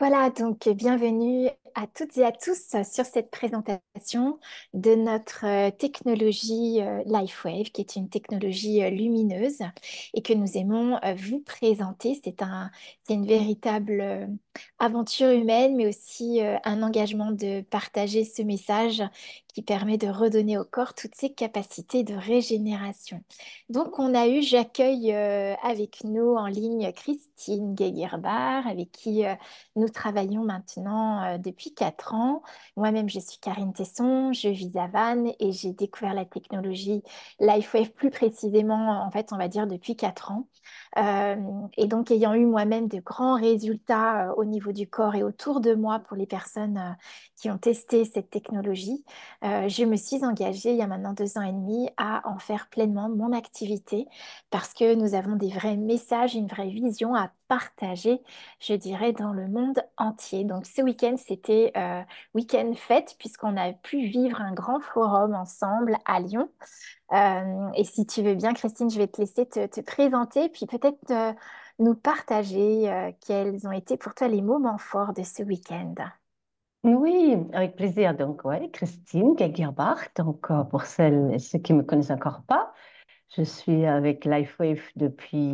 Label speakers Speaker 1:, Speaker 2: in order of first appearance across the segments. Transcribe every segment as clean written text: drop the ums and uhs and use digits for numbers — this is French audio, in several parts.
Speaker 1: Voilà, donc bienvenue à toutes et à tous sur cette présentation de notre technologie LifeWave, qui est une technologie lumineuse et que nous aimons vous présenter. C'est une véritable aventure humaine, mais aussi un engagement de partager ce message qui permet de redonner au corps toutes ses capacités de régénération. Donc, j'accueille avec nous en ligne Christine Gegerbach, avec qui nous travaillons maintenant depuis 4 ans. Moi-même, je suis Karine Tesson, je vis à Vannes et j'ai découvert la technologie LifeWave plus précisément, en fait, on va dire depuis 4 ans. Euh, et donc, ayant eu moi-même de grands résultats au niveau du corps et autour de moi pour les personnes qui ont testé cette technologie, je me suis engagée il y a maintenant 2 ans et demi à en faire pleinement mon activité parce que nous avons des vrais messages, une vraie vision à partager, je dirais, dans le monde entier. Donc, ce week-end, c'était week-end fête puisqu'on a pu vivre un grand forum ensemble à Lyon. Et si tu veux bien, Christine, je vais te laisser te présenter, puis peut-être nous partager quels ont été pour toi les moments forts de ce week-end.
Speaker 2: Oui, avec plaisir. Donc, ouais, Christine Gegerbach. Donc, pour celles et ceux qui ne me connaissent encore pas, je suis avec LifeWave depuis,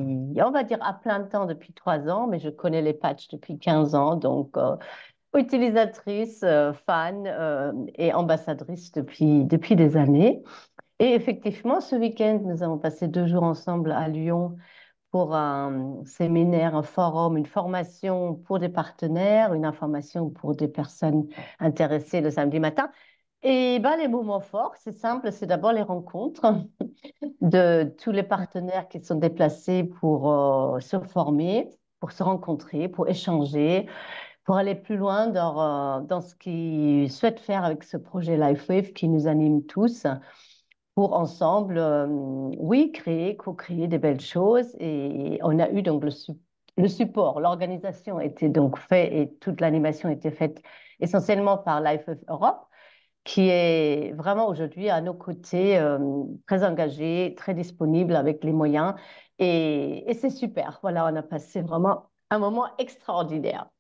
Speaker 2: on va dire à plein temps depuis 3 ans, mais je connais les patchs depuis 15 ans. Donc, utilisatrice, fan et ambassadrice depuis des années. Et effectivement, ce week-end, nous avons passé 2 jours ensemble à Lyon pour un séminaire, un forum, une formation pour des partenaires, une information pour des personnes intéressées le samedi matin. Et ben, les moments forts, c'est simple, c'est d'abord les rencontres de tous les partenaires qui sont déplacés pour se former, pour se rencontrer, pour échanger, pour aller plus loin dans ce qu'ils souhaitent faire avec ce projet LifeWave qui nous anime tous pour ensemble, oui, créer, co-créer des belles choses. Et on a eu donc le support, l'organisation était donc faite et toute l'animation était faite essentiellement par Life of Europe, qui est vraiment aujourd'hui à nos côtés, très engagé, très disponible avec les moyens. Et c'est super. Voilà, on a passé vraiment un moment extraordinaire.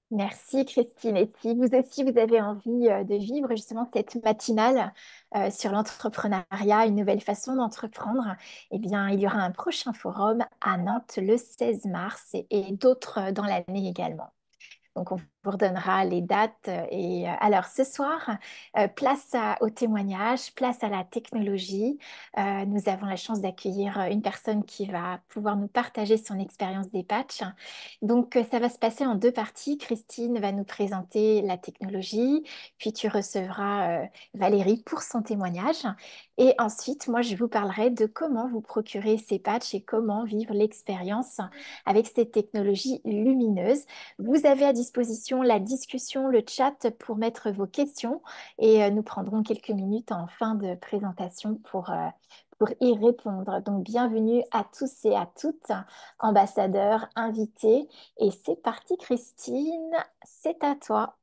Speaker 1: Merci Christine. Et si vous aussi vous avez envie de vivre justement cette matinale sur l'entrepreneuriat, une nouvelle façon d'entreprendre, eh bien il y aura un prochain forum à Nantes le 16 mars et d'autres dans l'année également. Donc, on vous redonnera les dates. Et alors, ce soir, au témoignage, place à la technologie. Nous avons la chance d'accueillir une personne qui va pouvoir nous partager son expérience des patchs. Donc, ça va se passer en 2 parties. Christine va nous présenter la technologie, puis tu recevras Valérie pour son témoignage. Et ensuite, moi, je vous parlerai de comment vous procurer ces patchs et comment vivre l'expérience avec cette technologie lumineuse. Vous avez à disposition la discussion, le chat pour mettre vos questions et nous prendrons quelques minutes en fin de présentation pour y répondre. Donc, bienvenue à tous et à toutes, ambassadeurs, invités. Et c'est parti, Christine, c'est à toi.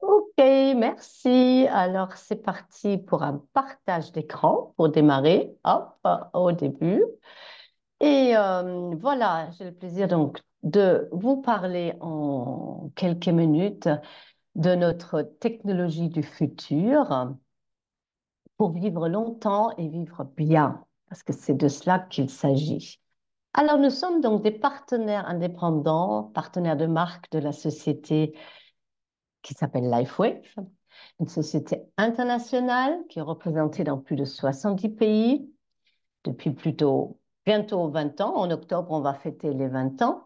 Speaker 2: OK, merci. Alors, c'est parti pour un partage d'écran pour démarrer. Hop, au début. Et voilà, j'ai le plaisir donc de vous parler en quelques minutes de notre technologie du futur pour vivre longtemps et vivre bien, parce que c'est de cela qu'il s'agit. Alors, nous sommes donc des partenaires indépendants, partenaires de marque de la société qui s'appelle LifeWave, une société internationale qui est représentée dans plus de 70 pays depuis plutôt bientôt 20 ans. En octobre, on va fêter les 20 ans.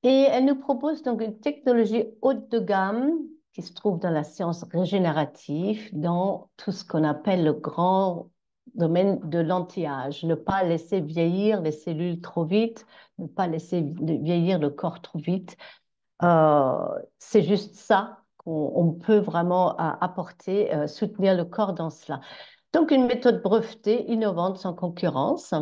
Speaker 2: Et elle nous propose donc une technologie haute de gamme qui se trouve dans la science régénérative, dans tout ce qu'on appelle le grand domaine de l'anti-âge. Ne pas laisser vieillir les cellules trop vite, ne pas laisser vieillir le corps trop vite. C'est juste ça qu'on peut vraiment apporter, soutenir le corps dans cela. Donc, une méthode brevetée, innovante, sans concurrence.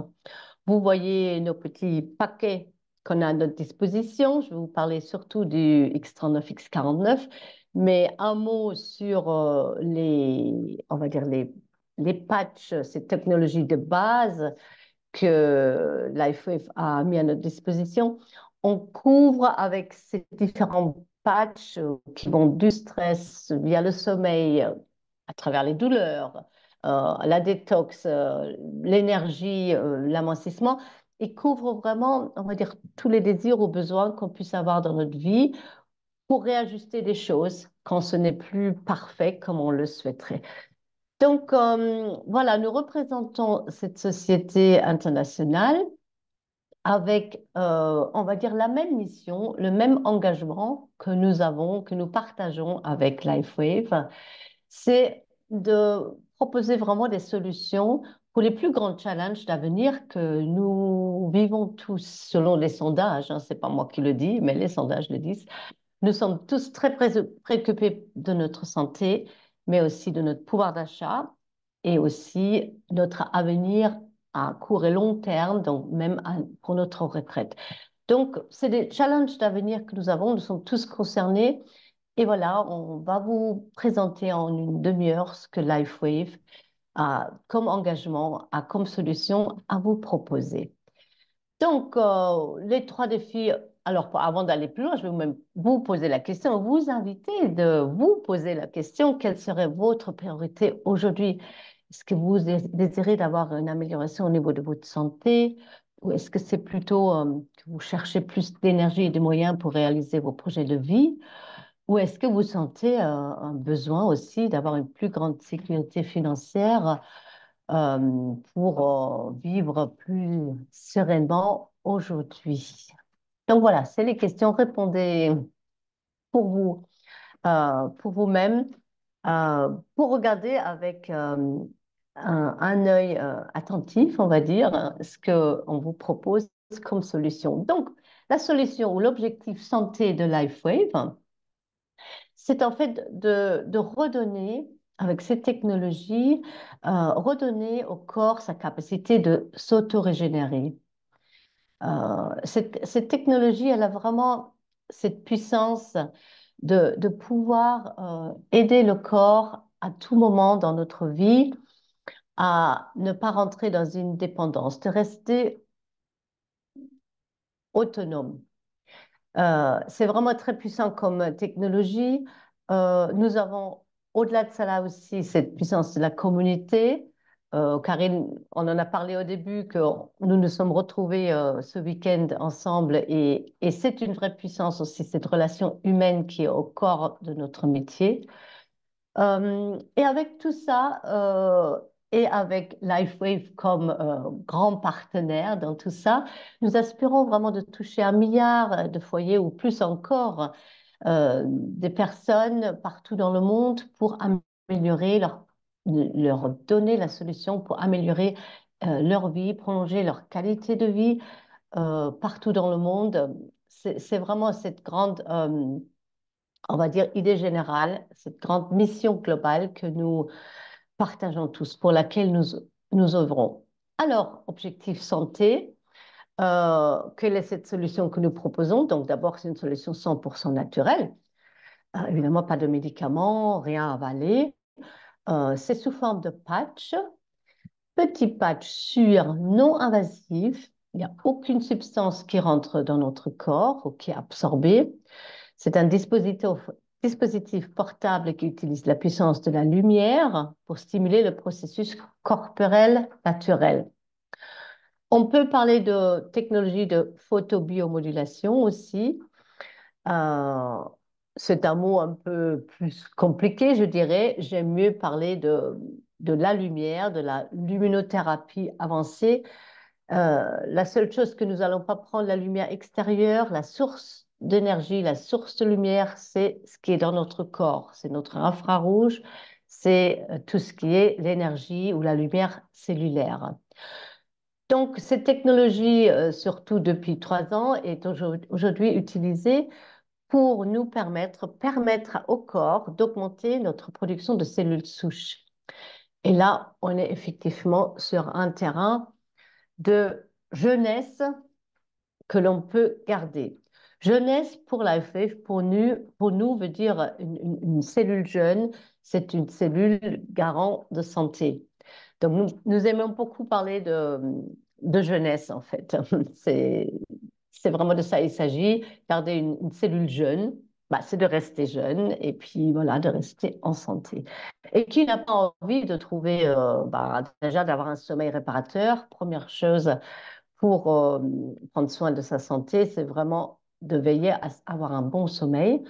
Speaker 2: Vous voyez nos petits paquets qu'on a à notre disposition. Je vais vous parler surtout du X39, X49, mais un mot sur on va dire les patchs, ces technologies de base que LifeWave a mis à notre disposition. on couvre avec ces différents patchs qui vont du stress via le sommeil, à travers les douleurs, la détox, l'énergie, l'amincissement. Ils couvrent vraiment, on va dire, tous les désirs ou besoins qu'on puisse avoir dans notre vie pour réajuster des choses quand ce n'est plus parfait comme on le souhaiterait. Donc, voilà, nous représentons cette société internationale avec, on va dire, la même mission, le même engagement que nous avons, que nous partageons avec LifeWave, c'est de proposer vraiment des solutions pour les plus grands challenges d'avenir que nous vivons tous selon les sondages. Hein, c'est pas moi qui le dis, mais les sondages le disent. Nous sommes tous très préoccupés de notre santé, mais aussi de notre pouvoir d'achat et aussi notre avenir à court et long terme, donc même pour notre retraite. Donc, c'est des challenges d'avenir que nous avons, nous sommes tous concernés. Et voilà, on va vous présenter en une demi-heure ce que LifeWave a comme engagement, a comme solution à vous proposer. Donc, les trois défis, alors avant d'aller plus loin, je vais même vous poser la question, vous inviter de vous poser la question, quelle serait votre priorité aujourd'hui? Est-ce que vous désirez d'avoir une amélioration au niveau de votre santé ou est-ce que c'est plutôt que vous cherchez plus d'énergie et de moyens pour réaliser vos projets de vie? Ou est-ce que vous sentez un besoin aussi d'avoir une plus grande sécurité financière pour vivre plus sereinement aujourd'hui? Donc voilà, c'est les questions. Répondez pour vous, pour vous-même, pour regarder avec un œil attentif, on va dire, ce qu'on vous propose comme solution. Donc, la solution ou l'objectif santé de LifeWave, c'est en fait de redonner, avec ces technologies, redonner au corps sa capacité de s'auto-régénérer. Cette technologie, elle a vraiment cette puissance de pouvoir aider le corps à tout moment dans notre vie à ne pas rentrer dans une dépendance, de rester autonome. C'est vraiment très puissant comme technologie. Nous avons, au-delà de cela aussi, cette puissance de la communauté. Karine, on en a parlé au début que nous nous sommes retrouvés ce week-end ensemble et c'est une vraie puissance aussi, cette relation humaine qui est au corps de notre métier. Et avec tout ça, et avec LifeWave comme grand partenaire dans tout ça, nous aspirons vraiment de toucher 1 milliard de foyers ou plus encore des personnes partout dans le monde pour améliorer leur donner la solution pour améliorer leur vie, prolonger leur qualité de vie partout dans le monde. C'est vraiment cette grande on va dire, idée générale, cette grande mission globale que nous partageons tous, pour laquelle nous œuvrons. Alors, objectif santé, quelle est cette solution que nous proposons? Donc, d'abord, c'est une solution 100% naturelle. Évidemment, pas de médicaments, rien à avaler. C'est sous forme de patch, petit patch sûr, non invasif. Il n'y a aucune substance qui rentre dans notre corps ou qui est absorbée. C'est un dispositif portable qui utilise la puissance de la lumière pour stimuler le processus corporel naturel. On peut parler de technologie de photobiomodulation aussi. Euh, c'est un mot un peu plus compliqué, je dirais. J'aime mieux parler de la lumière, de la luminothérapie avancée. La seule chose que nous n'allons pas prendre, la lumière extérieure, la source d'énergie, la source de lumière, c'est ce qui est dans notre corps, c'est notre infrarouge, c'est tout ce qui est l'énergie ou la lumière cellulaire. Donc, cette technologie, surtout depuis 3 ans, est aujourd'hui utilisée pour nous permettre au corps d'augmenter notre production de cellules souches. Et là, on est effectivement sur un terrain de jeunesse que l'on peut garder. Jeunesse pour l'AFF, pour nous veut dire une cellule jeune, c'est une cellule garant de santé. Donc, nous aimons beaucoup parler de jeunesse, en fait. C'est c'est vraiment de ça il s'agit. Garder une cellule jeune, bah, c'est de rester jeune et puis voilà, de rester en santé. Et qui n'a pas envie de trouver, bah, déjà d'avoir un sommeil réparateur, première chose pour prendre soin de sa santé, c'est vraiment de veiller à avoir un bon sommeil,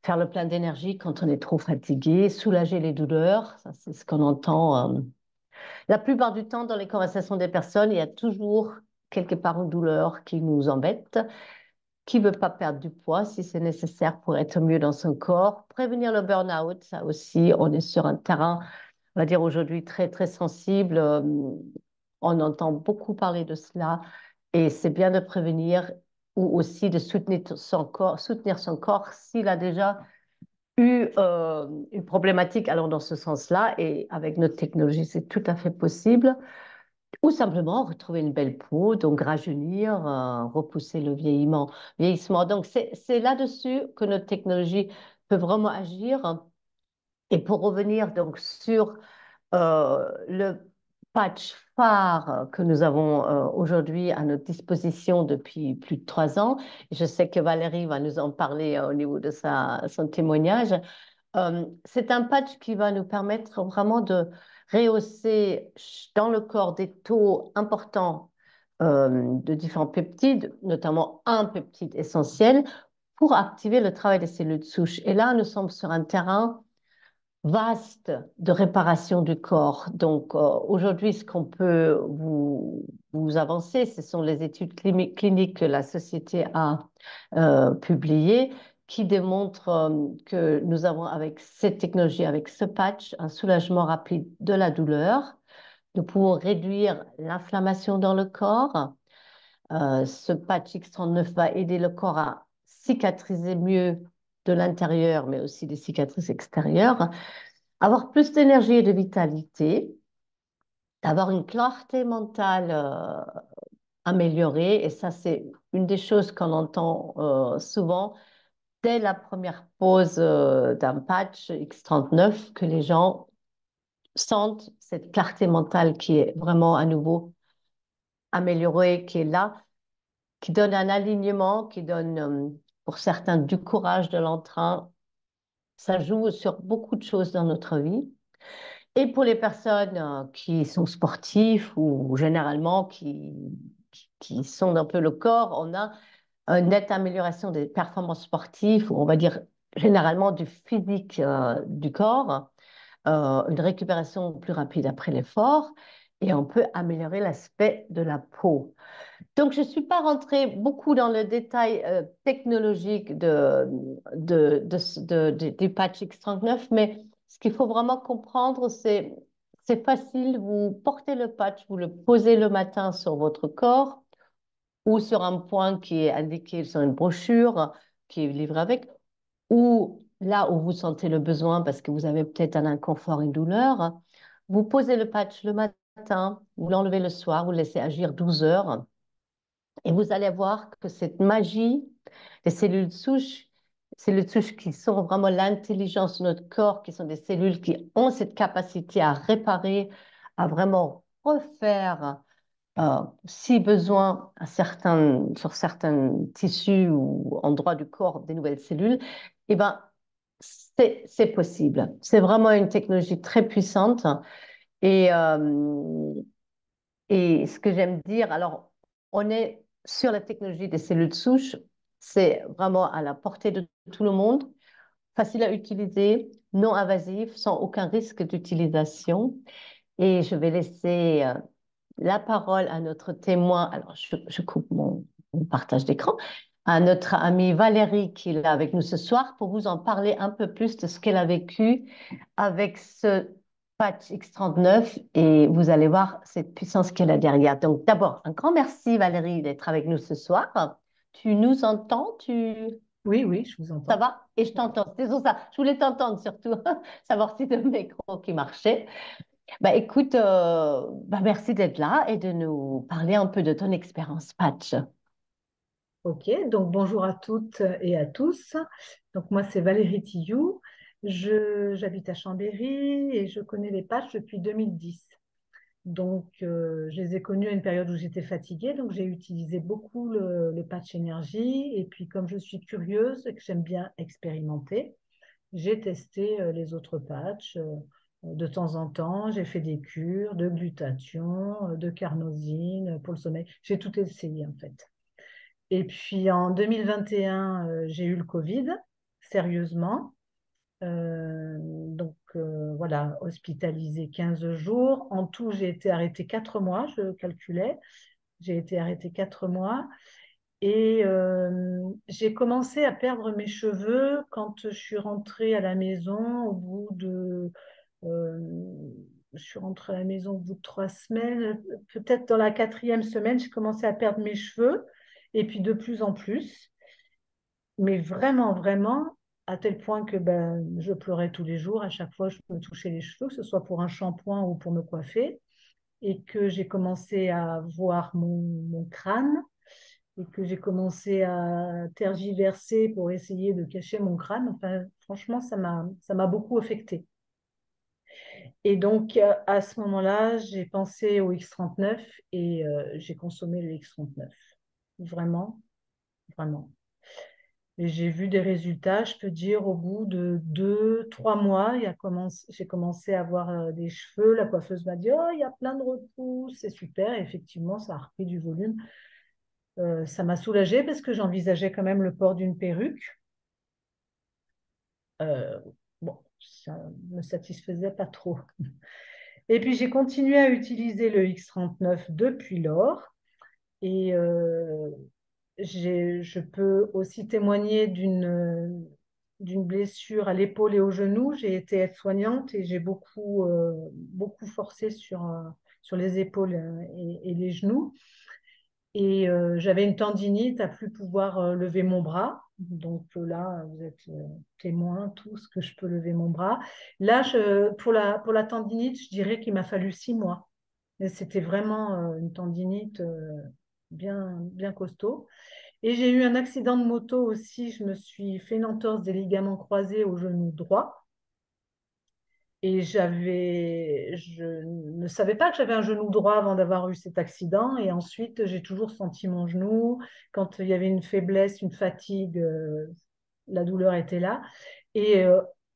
Speaker 2: faire le plein d'énergie quand on est trop fatigué, soulager les douleurs, ça c'est ce qu'on entend. La plupart du temps, dans les conversations des personnes, il y a toujours quelque part une douleur qui nous embête, qui ne veut pas perdre du poids si c'est nécessaire pour être mieux dans son corps. Prévenir le burn-out, ça aussi, on est sur un terrain, on va dire aujourd'hui, très, très sensible. On entend beaucoup parler de cela et c'est bien de prévenir ou aussi de soutenir son corps s'il a déjà eu une problématique, alors dans ce sens-là, et avec notre technologie, c'est tout à fait possible. Ou simplement retrouver une belle peau, donc rajeunir, repousser le vieillissement. Donc c'est là-dessus que notre technologie peut vraiment agir. Et pour revenir donc sur le patch phare que nous avons aujourd'hui à notre disposition depuis plus de 3 ans, je sais que Valérie va nous en parler au niveau de son témoignage. C'est un patch qui va nous permettre vraiment de rehausser dans le corps des taux importants de différents peptides, notamment un peptide essentiel, pour activer le travail des cellules souches. Et là, nous sommes sur un terrain vaste de réparation du corps. Donc, aujourd'hui, ce qu'on peut vous avancer, ce sont les études cliniques que la société a publiées qui démontrent que nous avons, avec cette technologie, avec ce patch, un soulagement rapide de la douleur. Nous pouvons réduire l'inflammation dans le corps. Ce patch X39 va aider le corps à cicatriser mieux de l'intérieur, mais aussi des cicatrices extérieures, avoir plus d'énergie et de vitalité, avoir une clarté mentale améliorée. Et ça, c'est une des choses qu'on entend souvent dès la première pause d'un patch X39, que les gens sentent cette clarté mentale qui est vraiment à nouveau améliorée, qui est là, qui donne un alignement, qui donne pour certains du courage, de l'entrain. Ça joue sur beaucoup de choses dans notre vie. Et pour les personnes qui sont sportifs ou généralement qui sont un peu le corps, on a une nette amélioration des performances sportives, ou on va dire généralement du physique du corps, une récupération plus rapide après l'effort, et on peut améliorer l'aspect de la peau. Donc, je ne suis pas rentrée beaucoup dans le détail technologique du patch X39, mais ce qu'il faut vraiment comprendre, c'est facile, vous portez le patch, vous le posez le matin sur votre corps ou sur un point qui est indiqué sur une brochure qui est livrée avec, ou là où vous sentez le besoin parce que vous avez peut-être un inconfort, une douleur, vous posez le patch le matin, vous l'enlevez le soir, vous le laissez agir 12 heures. Et vous allez voir que cette magie des cellules souches qui sont vraiment l'intelligence de notre corps, qui sont des cellules qui ont cette capacité à réparer, à vraiment refaire, si besoin, sur certains tissus ou endroits du corps, des nouvelles cellules, eh ben, c'est possible. C'est vraiment une technologie très puissante. Et, euh, et ce que j'aime dire, alors, on est sur la technologie des cellules souches, c'est vraiment à la portée de tout le monde, facile à utiliser, non invasif, sans aucun risque d'utilisation. Et je vais laisser la parole à notre témoin. Alors, je coupe mon partage d'écran. À notre amie Valérie qui est là avec nous ce soir pour vous en parler un peu plus de ce qu'elle a vécu avec ce patch X39 et vous allez voir cette puissance qu'elle a derrière. Donc d'abord, un grand merci Valérie d'être avec nous ce soir. Tu nous entends?
Speaker 3: Oui, oui, je vous
Speaker 2: Ça
Speaker 3: entends.
Speaker 2: va? Et je t'entends. C'est pour ça. Je voulais t'entendre surtout, savoir si le micro qui marchait. Bah, écoute, bah, merci d'être là et de nous parler un peu de ton expérience patch.
Speaker 3: Ok, donc bonjour à toutes et à tous. Donc moi, c'est Valérie Tillou. J'habite à Chambéry et je connais les patchs depuis 2010. Donc, je les ai connus à une période où j'étais fatiguée, donc j'ai utilisé beaucoup le patch énergie. Et puis, comme je suis curieuse et que j'aime bien expérimenter, j'ai testé les autres patchs. De temps en temps, j'ai fait des cures de glutathion, de carnosine pour le sommeil. J'ai tout essayé en fait. Et puis en 2021, j'ai eu le Covid, sérieusement. Voilà, hospitalisée 15 jours. En tout, j'ai été arrêtée 4 mois, je calculais. J'ai été arrêtée 4 mois. Et j'ai commencé à perdre mes cheveux quand je suis rentrée à la maison au bout de... euh, je suis rentrée à la maison au bout de 3 semaines. Peut-être dans la quatrième semaine, j'ai commencé à perdre mes cheveux. Et puis de plus en plus. Mais vraiment, vraiment, à tel point que ben, je pleurais tous les jours. À chaque fois, je me touchais les cheveux, que ce soit pour un shampoing ou pour me coiffer. Et que j'ai commencé à voir mon crâne et que j'ai commencé à tergiverser pour essayer de cacher mon crâne. Enfin, franchement, ça m'a beaucoup affectée. Et donc, à ce moment-là, j'ai pensé au X39 et j'ai consommé le X39. Vraiment, vraiment. Et j'ai vu des résultats, je peux dire, au bout de 2, 3 mois, j'ai commencé à avoir des cheveux. La coiffeuse m'a dit, oh, il y a plein de repousses, c'est super. Et effectivement, ça a repris du volume. Ça m'a soulagée parce que j'envisageais quand même le port d'une perruque. Euh, bon, ça ne me satisfaisait pas trop. Et puis j'ai continué à utiliser le X39 depuis lors. Et je peux aussi témoigner d'une blessure à l'épaule et au genou. J'ai été aide-soignante et j'ai beaucoup forcé sur les épaules et les genoux. Et j'avais une tendinite à plus pouvoir lever mon bras. Donc là, vous êtes témoins tous que je peux lever mon bras. Là, pour la tendinite, je dirais qu'il m'a fallu 6 mois. Mais c'était vraiment une tendinite bien, bien costaud. Et j'ai eu un accident de moto aussi. Je me suis fait une entorse des ligaments croisés au genou droit. Et je ne savais pas que j'avais un genou droit avant d'avoir eu cet accident. Et ensuite, j'ai toujours senti mon genou. Quand il y avait une faiblesse, une fatigue, la douleur était là. Et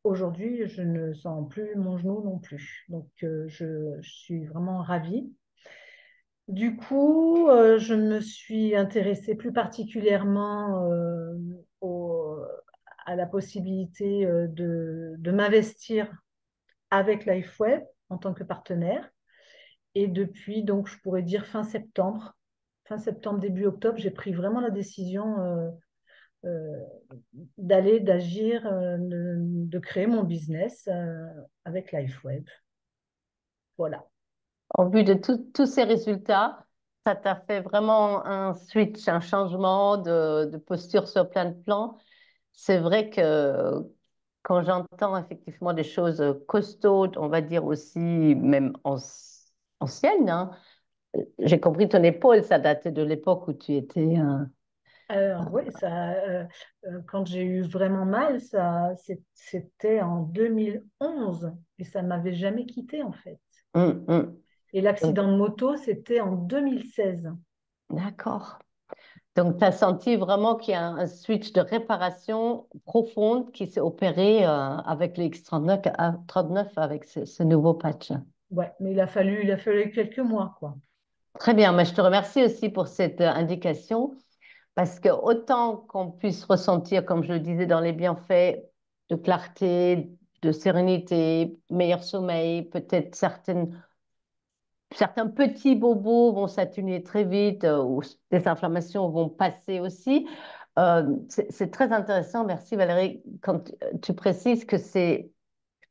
Speaker 3: aujourd'hui, je ne sens plus mon genou non plus. Donc, je suis vraiment ravie. Du coup, je me suis intéressée plus particulièrement à la possibilité de m'investir avec LifeWeb en tant que partenaire. Et depuis, donc, je pourrais dire fin septembre, début octobre, j'ai pris vraiment la décision euh, d'agir, de créer mon business avec LifeWeb. Voilà.
Speaker 2: En vue de tous ces résultats, ça t'a fait vraiment un switch, un changement de posture sur plein de plans. C'est vrai que quand j'entends effectivement des choses costaudes, on va dire aussi même anciennes, hein, j'ai compris ton épaule, ça datait de l'époque où tu étais...
Speaker 3: Alors oui, quand j'ai eu vraiment mal, c'était en 2011 et ça ne m'avait jamais quitté en fait.
Speaker 2: hum, hum.
Speaker 3: Et
Speaker 2: Donc,
Speaker 3: l'accident de moto, c'était en 2016.
Speaker 2: d'accord. Donc, tu as senti vraiment qu'il y a un switch de réparation profonde qui s'est opéré avec le X39 avec ce nouveau patch.
Speaker 3: Ouais, mais il a fallu quelques mois, quoi.
Speaker 2: Très bien, mais je te remercie aussi pour cette indication parce que autant qu'on puisse ressentir, comme je le disais, dans les bienfaits de clarté, de sérénité, meilleur sommeil, peut-être certains petits bobos vont s'atténuer très vite ou des inflammations vont passer aussi. C'est très intéressant, merci Valérie, quand tu précises que c'est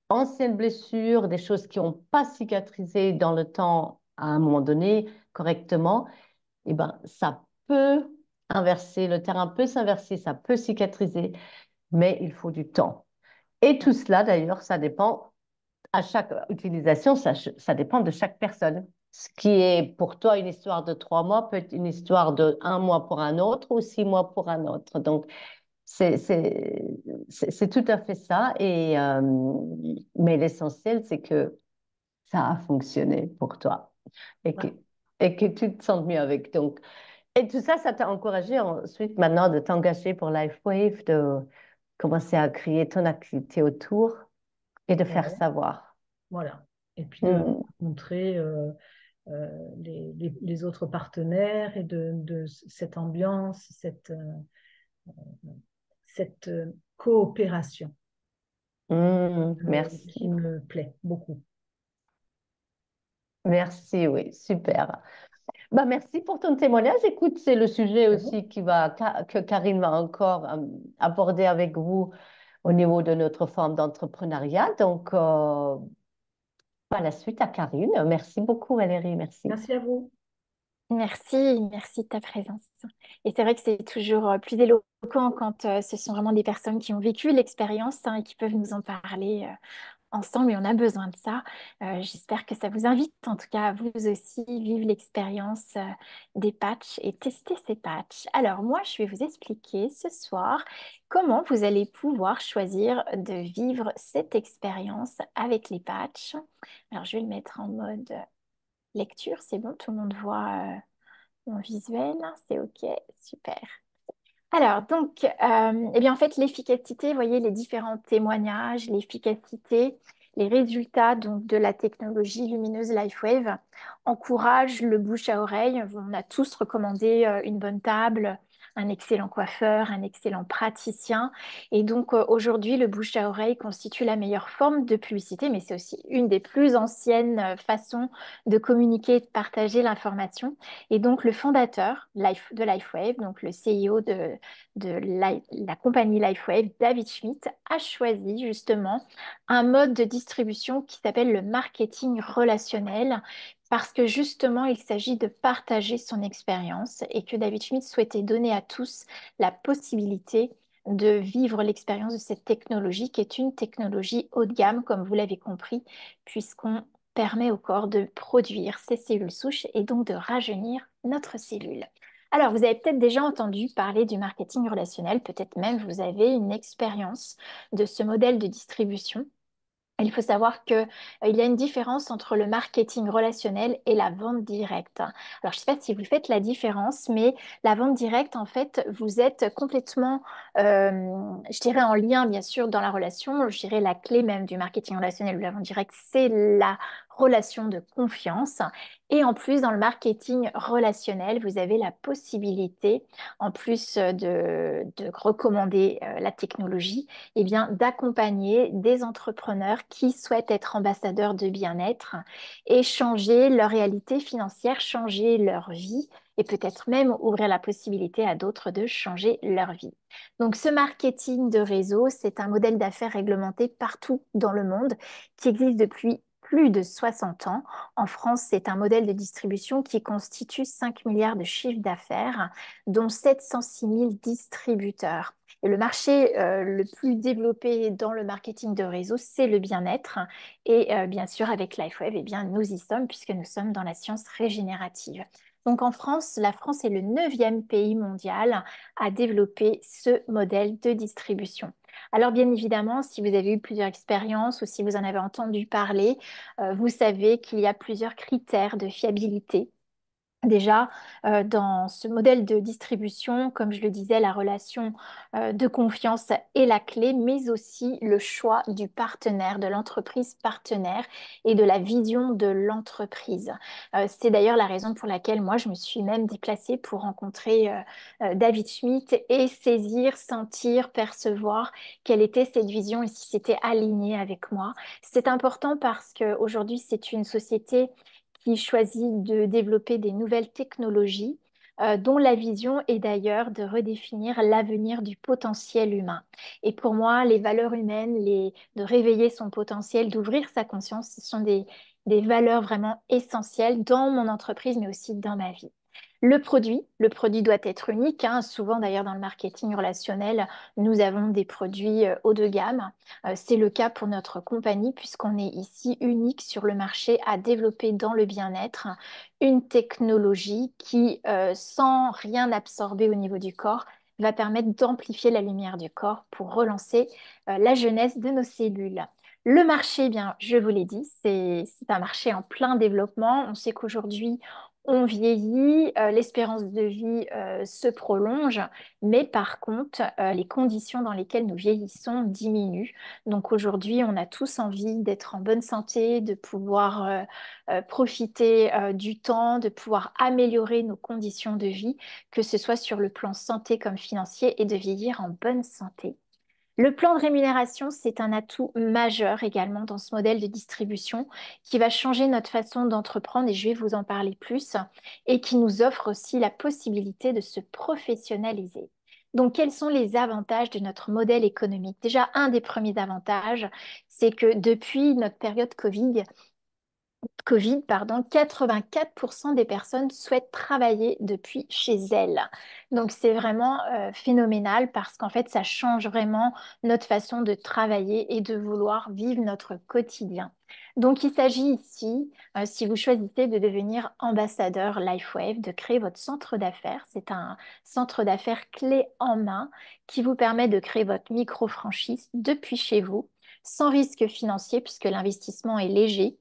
Speaker 2: anciennes blessures, des choses qui n'ont pas cicatrisé dans le temps à un moment donné correctement, eh ben, ça peut inverser, le terrain peut s'inverser, ça peut cicatriser, mais il faut du temps. Et tout cela, d'ailleurs, ça dépend à chaque utilisation, ça dépend de chaque personne. Ce qui est pour toi une histoire de 3 mois peut être une histoire de 1 mois pour un autre ou 6 mois pour un autre. Donc, c'est c'est- c'est tout à fait ça. Mais l'essentiel, c'est que ça a fonctionné pour toi. et que,
Speaker 3: Voilà.
Speaker 2: et que tu te sentes mieux avec. Donc, et tout ça, ça t'a encouragé ensuite maintenant de t'engager pour LifeWave, de commencer à créer ton activité autour et de faire
Speaker 3: Ouais,
Speaker 2: savoir.
Speaker 3: voilà. Et puis de
Speaker 2: Hmm.
Speaker 3: montrer les autres partenaires et de cette ambiance, cette coopération qui
Speaker 2: Merci.
Speaker 3: me plaît beaucoup.
Speaker 2: Merci, oui, super. Bah, merci pour ton témoignage. Écoute, c'est le sujet
Speaker 3: Ah bon.
Speaker 2: aussi que Karine va encore aborder avec vous au niveau de notre forme d'entrepreneuriat. Donc, à la suite à Karine. Merci beaucoup, Valérie. Merci.
Speaker 3: Merci à vous.
Speaker 1: Merci, merci de ta présence. Et c'est vrai que c'est toujours plus éloquent quand ce sont vraiment des personnes qui ont vécu l'expérience hein, et qui peuvent nous en parler ensemble et on a besoin de ça. J'espère que ça vous invite en tout cas à vous aussi vivre l'expérience des patchs et tester ces patchs. Alors moi, je vais vous expliquer ce soir comment vous allez pouvoir choisir de vivre cette expérience avec les patchs. Alors je vais le mettre en mode lecture, c'est bon, tout le monde voit mon visuel, c'est OK, super. Alors, donc, eh bien, en fait, l'efficacité, vous voyez, les différents témoignages, l'efficacité, les résultats donc, de la technologie lumineuse LifeWave encouragent le bouche à oreille. On a tous recommandé une bonne table, un excellent coiffeur, un excellent praticien. Et donc, aujourd'hui, le bouche à oreille constitue la meilleure forme de publicité, mais c'est aussi une des plus anciennes façons de communiquer et de partager l'information. Et donc, le fondateur de LifeWave, donc le CEO de la compagnie LifeWave, David Schmidt, a choisi justement un mode de distribution qui s'appelle le marketing relationnel parce que justement, il s'agit de partager son expérience et que David Schmidt souhaitait donner à tous la possibilité de vivre l'expérience de cette technologie qui est une technologie haut de gamme, comme vous l'avez compris, puisqu'on permet au corps de produire ses cellules souches et donc de rajeunir notre cellule. Alors, vous avez peut-être déjà entendu parler du marketing relationnel, peut-être même vous avez une expérience de ce modèle de distribution. Il faut savoir qu'il y a une différence entre le marketing relationnel et la vente directe. Alors, je ne sais pas si vous faites la différence, mais la vente directe, en fait, vous êtes complètement, je dirais, en lien, bien sûr, dans la relation. Je dirais la clé même du marketing relationnel ou de la vente directe, c'est la relation de confiance. Et en plus, dans le marketing relationnel, vous avez la possibilité, en plus de recommander la technologie, eh bien, d'accompagner des entrepreneurs qui souhaitent être ambassadeurs de bien-être et changer leur réalité financière, changer leur vie et peut-être même ouvrir la possibilité à d'autres de changer leur vie. Donc, ce marketing de réseau, c'est un modèle d'affaires réglementé partout dans le monde qui existe depuis plus de 60 ans. En France, c'est un modèle de distribution qui constitue 5 milliards de chiffre d'affaires, dont 706 000 distributeurs. Et le marché le plus développé dans le marketing de réseau, c'est le bien-être. Et bien sûr, avec LifeWave, eh bien, nous y sommes puisque nous sommes dans la science régénérative. Donc en France, la France est le neuvième pays mondial à développer ce modèle de distribution. Alors bien évidemment, si vous avez eu plusieurs expériences ou si vous en avez entendu parler, vous savez qu'il y a plusieurs critères de fiabilité. Déjà, dans ce modèle de distribution, comme je le disais, la relation de confiance est la clé, mais aussi le choix du partenaire, de l'entreprise partenaire et de la vision de l'entreprise. C'est d'ailleurs la raison pour laquelle moi, je me suis même déplacée pour rencontrer David Schmidt et saisir, sentir, percevoir quelle était cette vision et si c'était aligné avec moi. C'est important parce qu'aujourd'hui, c'est une société qui choisit de développer des nouvelles technologies dont la vision est d'ailleurs de redéfinir l'avenir du potentiel humain. Et pour moi, les valeurs humaines, de réveiller son potentiel, d'ouvrir sa conscience, ce sont des valeurs vraiment essentielles dans mon entreprise, mais aussi dans ma vie. Le produit doit être unique, hein. Souvent, d'ailleurs, dans le marketing relationnel, nous avons des produits haut de gamme. C'est le cas pour notre compagnie, puisqu'on est ici unique sur le marché à développer dans le bien-être une technologie qui, sans rien absorber au niveau du corps, va permettre d'amplifier la lumière du corps pour relancer la jeunesse de nos cellules. Le marché, eh bien, je vous l'ai dit, c'est un marché en plein développement. On sait qu'aujourd'hui, on vieillit, l'espérance de vie se prolonge, mais par contre, les conditions dans lesquelles nous vieillissons diminuent. Donc aujourd'hui, on a tous envie d'être en bonne santé, de pouvoir profiter du temps, de pouvoir améliorer nos conditions de vie, que ce soit sur le plan santé comme financier, et de vieillir en bonne santé. Le plan de rémunération, c'est un atout majeur également dans ce modèle de distribution qui va changer notre façon d'entreprendre, et je vais vous en parler plus, et qui nous offre aussi la possibilité de se professionnaliser. Donc, quels sont les avantages de notre modèle économique? Déjà, un des premiers avantages, c'est que depuis notre période Covid, pardon, 84% des personnes souhaitent travailler depuis chez elles. Donc c'est vraiment phénoménal parce qu'en fait, ça change vraiment notre façon de travailler et de vouloir vivre notre quotidien. Donc il s'agit ici, si vous choisissez de devenir ambassadeur LifeWave, de créer votre centre d'affaires. C'est un centre d'affaires clé en main qui vous permet de créer votre micro-franchise depuis chez vous, sans risque financier puisque l'investissement est léger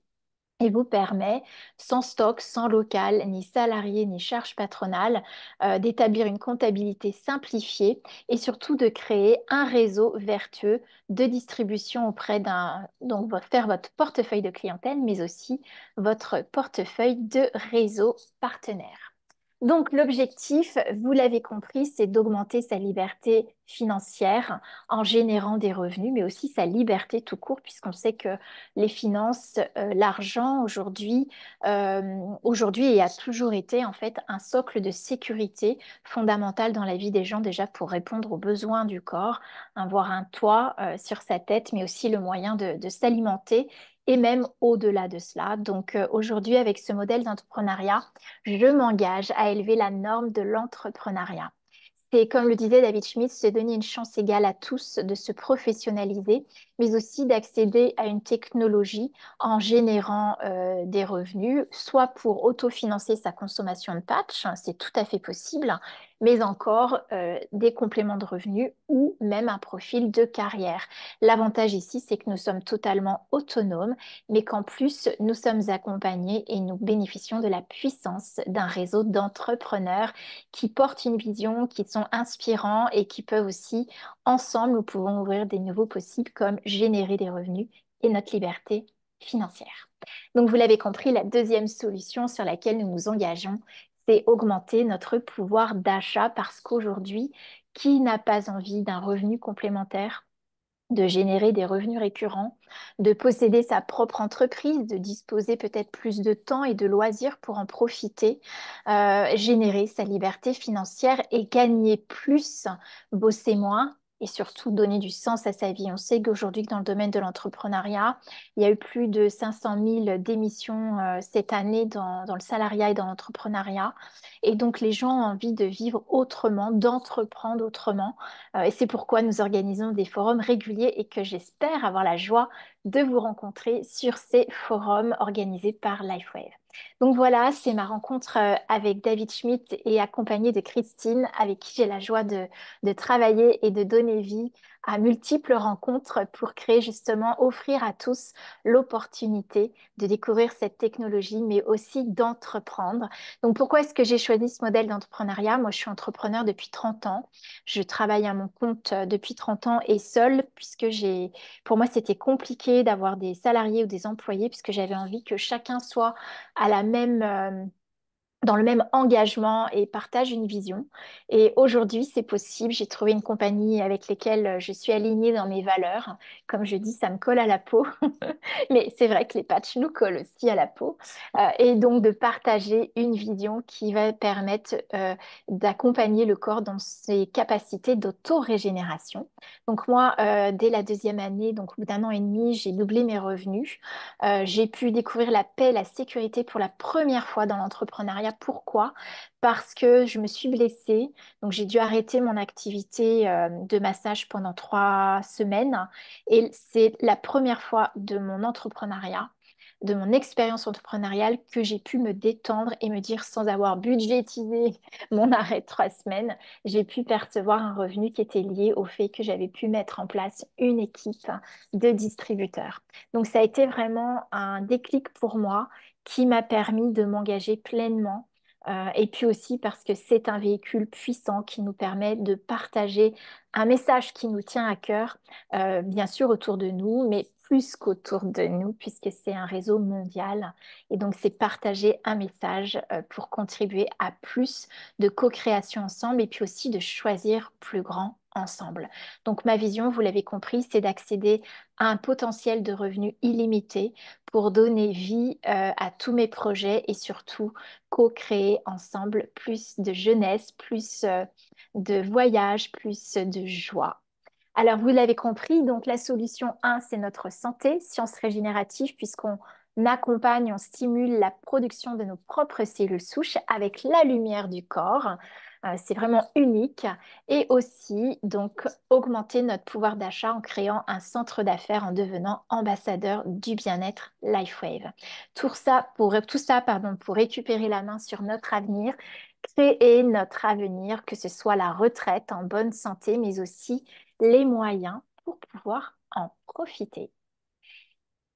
Speaker 1: et vous permet, sans stock, sans local, ni salarié, ni charges patronales, d'établir une comptabilité simplifiée et surtout de créer un réseau vertueux de distribution auprès donc faire votre portefeuille de clientèle, mais aussi votre portefeuille de réseau partenaire. Donc l'objectif, vous l'avez compris, c'est d'augmenter sa liberté financière en générant des revenus, mais aussi sa liberté tout court, puisqu'on sait que les finances, l'argent aujourd'hui et a toujours été en fait un socle de sécurité fondamental dans la vie des gens déjà pour répondre aux besoins du corps, avoir un toit sur sa tête, mais aussi le moyen de s'alimenter et même au-delà de cela. Donc aujourd'hui, avec ce modèle d'entrepreneuriat, je m'engage à élever la norme de l'entrepreneuriat. C'est, comme le disait David Schmidt, se donner une chance égale à tous de se professionnaliser, mais aussi d'accéder à une technologie en générant des revenus, soit pour autofinancer sa consommation de patch, c'est tout à fait possible, mais encore des compléments de revenus ou même un profil de carrière. L'avantage ici, c'est que nous sommes totalement autonomes, mais qu'en plus, nous sommes accompagnés et nous bénéficions de la puissance d'un réseau d'entrepreneurs qui portent une vision, qui sont inspirants et qui peuvent aussi, ensemble, nous pouvons ouvrir des nouveaux possibles comme générer des revenus et notre liberté financière. Donc, vous l'avez compris, la deuxième solution sur laquelle nous nous engageons, c'est augmenter notre pouvoir d'achat parce qu'aujourd'hui, qui n'a pas envie d'un revenu complémentaire, de générer des revenus récurrents, de posséder sa propre entreprise, de disposer peut-être plus de temps et de loisirs pour en profiter, générer sa liberté financière et gagner plus, bosser moins et surtout donner du sens à sa vie. On sait qu'aujourd'hui, dans le domaine de l'entrepreneuriat, il y a eu plus de 500 000 démissions cette année dans le salariat et dans l'entrepreneuriat. Et donc, les gens ont envie de vivre autrement, d'entreprendre autrement. Et c'est pourquoi nous organisons des forums réguliers et que j'espère avoir la joie de vous rencontrer sur ces forums organisés par LifeWave. Donc voilà, c'est ma rencontre avec David Schmidt et accompagnée de Christine, avec qui j'ai la joie de travailler et de donner vie à multiples rencontres pour créer justement, offrir à tous l'opportunité de découvrir cette technologie, mais aussi d'entreprendre. Donc pourquoi est-ce que j'ai choisi ce modèle d'entrepreneuriat? Moi, je suis entrepreneur depuis 30 ans. Je travaille à mon compte depuis 30 ans et seule, puisque pour moi, c'était compliqué d'avoir des salariés ou des employés, puisque j'avais envie que chacun soit à dans le même engagement et partage une vision. Et aujourd'hui, c'est possible. J'ai trouvé une compagnie avec laquelle je suis alignée dans mes valeurs. Comme je dis, ça me colle à la peau. Mais c'est vrai que les patchs nous collent aussi à la peau. Et donc de partager une vision qui va permettre d'accompagner le corps dans ses capacités d'auto-régénération. Donc moi, dès la deuxième année, donc au bout d'un an et demi, j'ai doublé mes revenus. J'ai pu découvrir la paix, la sécurité pour la première fois dans l'entrepreneuriat. Pourquoi? Parce que je me suis blessée. Donc j'ai dû arrêter mon activité de massage pendant 3 semaines. Et c'est la première fois de mon entrepreneuriat de mon expérience entrepreneuriale que j'ai pu me détendre et me dire sans avoir budgétisé mon arrêt de 3 semaines, j'ai pu percevoir un revenu qui était lié au fait que j'avais pu mettre en place une équipe de distributeurs. Donc ça a été vraiment un déclic pour moi qui m'a permis de m'engager pleinement. Et puis aussi parce que c'est un véhicule puissant qui nous permet de partager un message qui nous tient à cœur, bien sûr autour de nous, mais plus qu'autour de nous, puisque c'est un réseau mondial. Et donc, c'est partager un message pour contribuer à plus de co-création ensemble et puis aussi de choisir plus grand ensemble. Donc, ma vision, vous l'avez compris, c'est d'accéder à un potentiel de revenus illimité pour donner vie à tous mes projets et surtout co-créer ensemble plus de jeunesse, plus de voyage, plus de joie. Alors, vous l'avez compris, donc la solution 1, c'est notre santé, sciences régénératives, puisqu'on accompagne, on stimule la production de nos propres cellules souches avec la lumière du corps. C'est vraiment unique. Et aussi, donc, augmenter notre pouvoir d'achat en créant un centre d'affaires, en devenant ambassadeur du bien-être LifeWave. Tout ça, pardon, pour récupérer la main sur notre avenir, créer notre avenir, que ce soit la retraite en bonne santé, mais aussi les moyens pour pouvoir en profiter.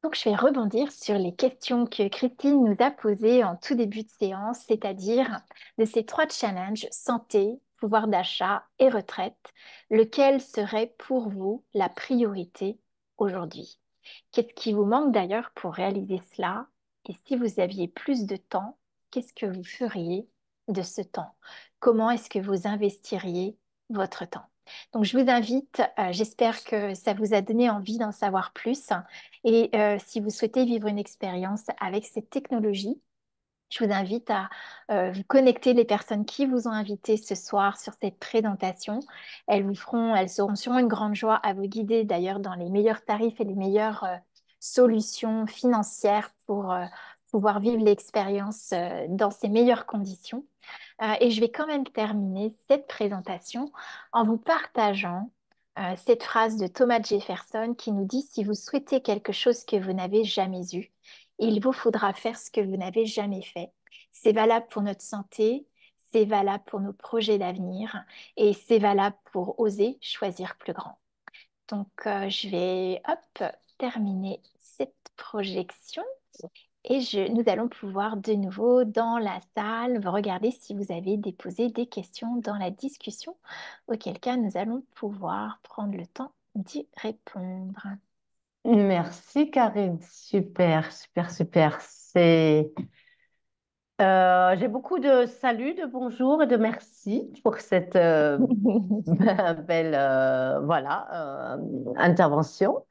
Speaker 1: Donc, je vais rebondir sur les questions que Christine nous a posées en tout début de séance, c'est-à-dire de ces 3 challenges, santé, pouvoir d'achat et retraite, lequel serait pour vous la priorité aujourd'hui? Qu'est-ce qui vous manque d'ailleurs pour réaliser cela? Et si vous aviez plus de temps, qu'est-ce que vous feriez de ce temps? Comment est-ce que vous investiriez votre temps? Donc, je vous invite, j'espère que ça vous a donné envie d'en savoir plus. Et si vous souhaitez vivre une expérience avec cette technologie, je vous invite à vous connecter les personnes qui vous ont invité ce soir sur cette présentation. Elles seront sûrement une grande joie à vous guider d'ailleurs dans les meilleurs tarifs et les meilleures solutions financières pour pouvoir vivre l'expérience dans ces meilleures conditions. Et je vais quand même terminer cette présentation en vous partageant cette phrase de Thomas Jefferson qui nous dit, si vous souhaitez quelque chose que vous n'avez jamais eu, il vous faudra faire ce que vous n'avez jamais fait. C'est valable pour notre santé, c'est valable pour nos projets d'avenir et c'est valable pour oser choisir plus grand. Donc, je vais hop, terminer cette projection. Et nous allons pouvoir de nouveau dans la salle regarder si vous avez déposé des questions dans la discussion, auquel cas nous allons pouvoir prendre le temps d'y répondre.
Speaker 2: Merci Karine, super, super, super. J'ai beaucoup de saluts, de bonjour et de merci pour cette belle voilà, intervention.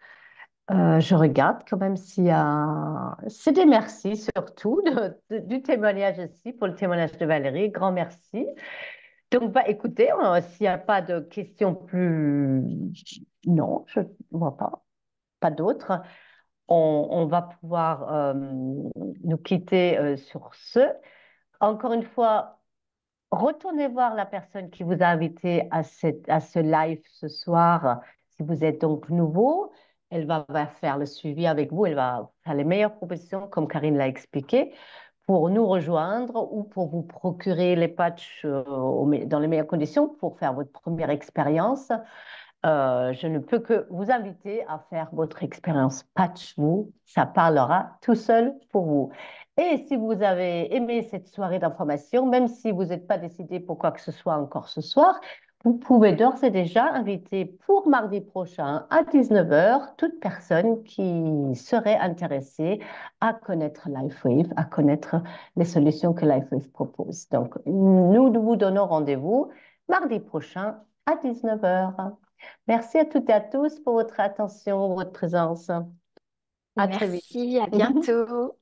Speaker 2: Je regarde quand même s'il y a... C'est des merci surtout du témoignage aussi, pour le témoignage de Valérie. Grand merci. Donc, bah, écoutez, s'il n'y a pas de questions plus... Non, je ne vois pas. Pas d'autres. On va pouvoir nous quitter sur ce. Encore une fois, retournez voir la personne qui vous a invité à ce live ce soir. Si vous êtes donc nouveau, va faire le suivi avec vous. Elle va faire les meilleures propositions, comme Karine l'a expliqué, pour nous rejoindre ou pour vous procurer les patchs dans les meilleures conditions pour faire votre première expérience. Je ne peux que vous inviter à faire votre expérience patch, vous. Ça parlera tout seul pour vous. Et si vous avez aimé cette soirée d'information, même si vous n'êtes pas décidé pour quoi que ce soit encore ce soir, vous pouvez d'ores et déjà inviter pour mardi prochain à 19 heures toute personne qui serait intéressée à connaître LifeWave, à connaître les solutions que LifeWave propose. Donc, nous vous donnons rendez-vous mardi prochain à 19 heures. Merci à toutes et à tous pour votre attention, votre présence. À très vite.
Speaker 1: Merci, à bientôt.